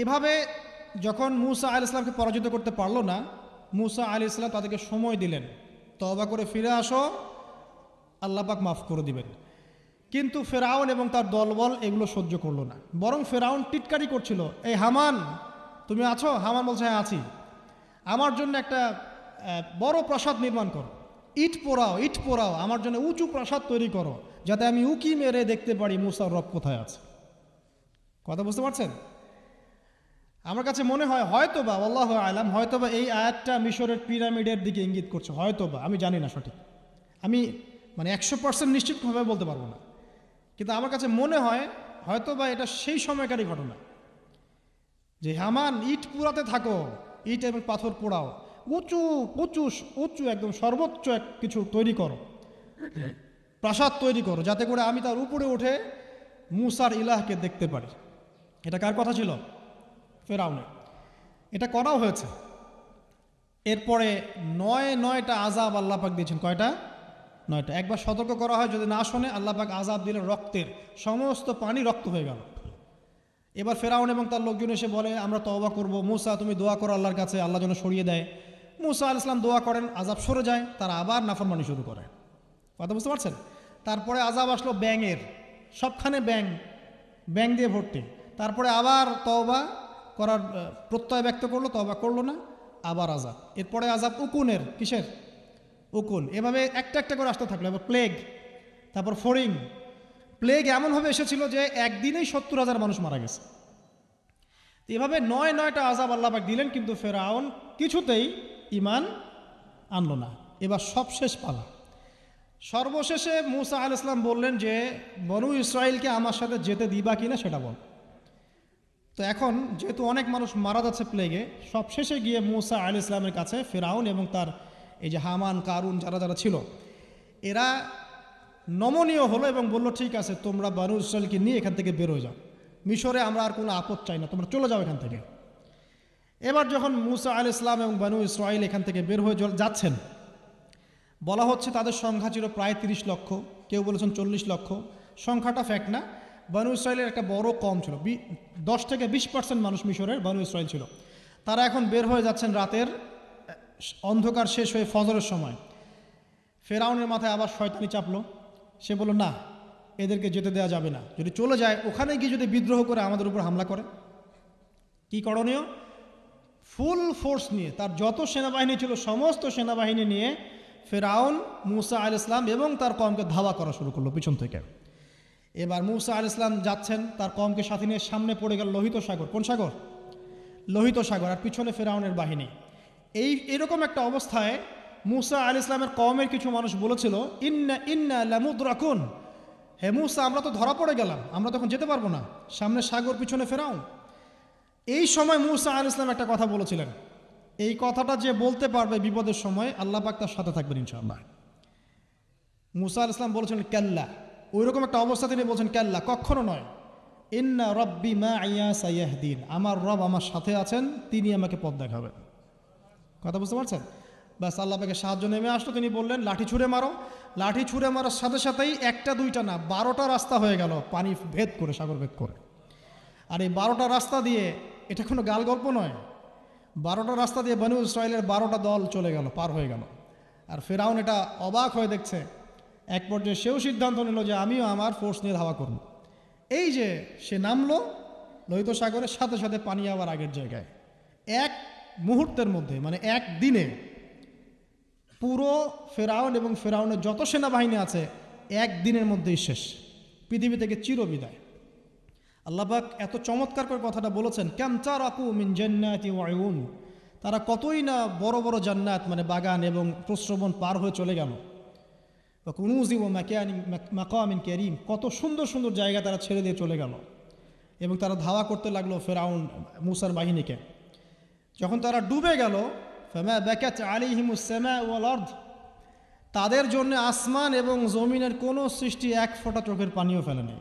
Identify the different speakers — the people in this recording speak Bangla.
Speaker 1: এভাবে যখন মুসা আলাইহিস সালামকে পরাজিত করতে পারলো না, মুসা আলাইহিস সালাম তাদেরকে সময় দিলেন, তওবা করে ফিরে আসো, আল্লাহ পাক মাফ করে দিবেন। কিন্তু ফেরাউন এবং তার দলবল এগুলো সহ্য করলো না, বরং ফেরাউন টিটকারি করছিল, এই হামান তুমি আছো? হামান বলছে হ্যাঁ আছি, আমার জন্য একটা বড় প্রাসাদ নির্মাণ করো, ইট পোড়াও, আমার জন্য উঁচু প্রাসাদ তৈরি করো, যাতে আমি উকি মেরে দেখতে পারি মুসার রব কোথায় আছে। কথা বুঝতে পারছেন? আমার কাছে মনে হয় হয়তোবা, আল্লাহু আলাম, হয়তোবা এই আয়াতটা মিশরের পিরামিডের দিকে ইঙ্গিত করছে, হয়তোবা, আমি জানি না সঠিক, আমি মানে 100% নিশ্চিতভাবে বলতে পারবো না, কিন্তু আমার কাছে মনে হয় হয়তোবা এটা সেই সময়কারই ঘটনা, যে হামান ইট পোড়াতে থাকো, ইট এবং পাথর পোড়াও, উঁচু উঁচু উঁচু একদম সর্বোচ্চ এক কিছু তৈরি করো, প্রাসাদ তৈরি করো, যাতে করে আমি তার উপরে উঠে মুসার ইলাহকে দেখতে পারি। এটা কার কথা ছিল? ফেরাউনের। এটা করাও হয়েছে। এরপরে 9টা আযাব আল্লাহ পাক দিয়েছেন। কয়টা? 9টা। একবার সতর্ক করা হয়, যদি না শোনে আল্লাহ পাক আযাব দিলেন রক্তের, সমস্ত পানি রক্ত হয়ে গেল। এবার ফেরাউন এবং তার লোকজন এসে বলে আমরা তওবা করব, মুসা তুমি দোয়া করো আল্লাহর কাছে, আল্লাহ যেন সরিয়ে দেয়। মুসা আলাইহিস সালাম দোয়া করেন, আযাব সরে যায়, তারা আবার নাফরমানি শুরু করে। কথা বুঝতে পারছেন? তারপরে আযাব আসলো ব্যাঙের, সবখানে ব্যাঙ দিয়ে ভর্তি। তারপরে আবার তওবা করার প্রত্যয় ব্যক্ত করলো, তওবা করলো না, আবার আযাব। এরপরে আযাব উকুনের, কিসের? উকুন। এভাবে একটা একটা করে আসতে থাকলো। এবার প্লেগ, তারপর ফড়িং। প্লেগ এমনভাবে এসেছিল যে একদিনেই 70,000 মানুষ মারা গেছে। এভাবে 9টা আযাব আল্লাহ পাক দিলেন, কিন্তু ফেরাউন কিছুতেই ঈমান আনলো না। এবার সবশেষ পালা। সর্বশেষে মুসা আলাইহিস সালাম বললেন যে বনু ইসরাইলকে আমার সাথে যেতে দিবা কিনা সেটা বল। তো এখন যেহেতু অনেক মানুষ মারা যাচ্ছে প্লেগে, সবশেষে গিয়ে মুসা আলাইহিস সালামের কাছে ফেরাউন এবং তার এই যে হামান, কারুন, যারা যারা ছিল, এরা নমনীয় হলো এবং বলল ঠিক আছে, তোমরা বনু ইসরাইলকে নিয়ে এখান থেকে বের হয়ে যাও, মিশরে আমরা আর কোনো আপদ চাই না, তোমরা চলে যাও এখান থেকে। এবার যখন মুসা আলাইহিস সালাম এবং বনু ইসরাইল এখান থেকে বের হয়ে যাচ্ছেন, বলা হচ্ছে তাদের সংখ্যা ছিল প্রায় 30 লক্ষ, কেউ বলেছেন 40 লক্ষ। সংখ্যাটা ফ্যাক্ট না, বনু ইসরাইলের একটা বড় কম ছিল, 10 থেকে 20% মানুষ মিশরের বনু ইসরাইল ছিল। তারা এখন বের হয়ে যাচ্ছেন রাতের অন্ধকার শেষ হয়ে ফজরের সময়। ফেরাউনের মাথায় আবার শয়তানি চাপলো, সে বলল না, এদেরকে যেতে দেওয়া যাবে না, যদি চলে যায় ওখানে গিয়ে যদি বিদ্রোহ করে আমাদের উপর হামলা করে, কি করণীয়? ফুল ফোর্স নিয়ে, তার যত সেনাবাহিনী ছিল সমস্ত সেনাবাহিনী নিয়ে ফেরাউন মুসা আলাইহিস সালাম এবং তার কওমকে ধাওয়া করা শুরু করলো পিছন থেকে। এবার মুসা আলাইহিস সালাম যাচ্ছেন, তার কওমকে সাথে নিয়ে, সামনে পড়ে গেল লোহিত সাগর। কোন সাগর? লোহিত সাগর। আর পিছনে ফেরাউনের বাহিনী। এইরকম একটা অবস্থায় মুসা আলাইহিস সালামের কওমের কিছু মানুষ বলেছিল ইন্না লামুদরাকুন, হে মুসা আমরা তো ধরা পড়ে গেলাম, আমরা তখন যেতে পারবো না, সামনে সাগর, পিছনে ফেরাউন। এই সময় মুসা আলাইহিস সালাম একটা কথা বলেছিলেন, এই কথাটা যে বলতে পারবে বিপদের সময় আল্লাহ পাক তার সাথে থাকবেন ইনশাআল্লাহ। মুসা আলাইহিস সালাম বলেছিলেন কাল্লা, ওইরকম একটা অবস্থা তিনি বলছেন কাল্লা, কখনো নয়, ইন্না রব্বি মাইয়া সাইয়াহদিন, আমার রব আমার সাথে আছেন, তিনি আমাকে পথ দেখাবেন। কথা বুঝতে পারছেন? ব্যাস আল্লাহ পাকে সাহায্য নেমে আসলো, তিনি বললেন লাঠি ছুঁড়ে মারো। লাঠি ছুঁড়ে মারার সাথে সাথেই একটা দুইটা না 12টা রাস্তা হয়ে গেল, পানি ভেদ করে, সাগর ভেদ করে। আর এই 12টা রাস্তা দিয়ে, এটা কোনো গাল গল্প নয়, 12টা রাস্তা দিয়ে বনু ইসরাইলের 12টা দল চলে গেল, পার হয়ে গেল। আর ফেরাউন এটা অবাক হয়ে দেখছে। এক পর্যায়ে সেও সিদ্ধান্ত নিল যে আমিও আমার ফোর্স নিয়ে ধাওয়া করব। এই যে সে নামলো লোহিত সাগরের সাথে সাথে পানি আবার আগের জায়গায়। এক মুহূর্তের মধ্যে, মানে এক দিনে পুরো ফেরাউন এবং ফেরাউনের যত সেনাবাহিনী আছে এক দিনের মধ্যেই শেষ, পৃথিবী থেকে চিরবিদায়। আল্লাহ পাক এত চমৎকার করে কথাটা বলেছেন, কাম তারাকু মিন জান্নাতি ওয়া উয়ুন, তারা কতই না বড় বড় জান্নাত মানে বাগান এবং প্রস্রবণ পার হয়ে চলে গেল। ওয়া কুনুজি ওয়া মাকামিন কারীম, কত সুন্দর সুন্দর জায়গা তারা ছেড়ে দিয়ে চলে গেল। এবং তারা ধাওয়া করতে লাগলো ফেরাউন মুসার বাহিনীকে। যখন তারা ডুবে গেল, ফামা বাকাত আলাইহিমুস সামাউ ওয়াল আরদ, তাদের জন্য আসমান এবং জমিনের কোনো সৃষ্টি এক ফোঁটা চোখের পানিও ফেলে নেই।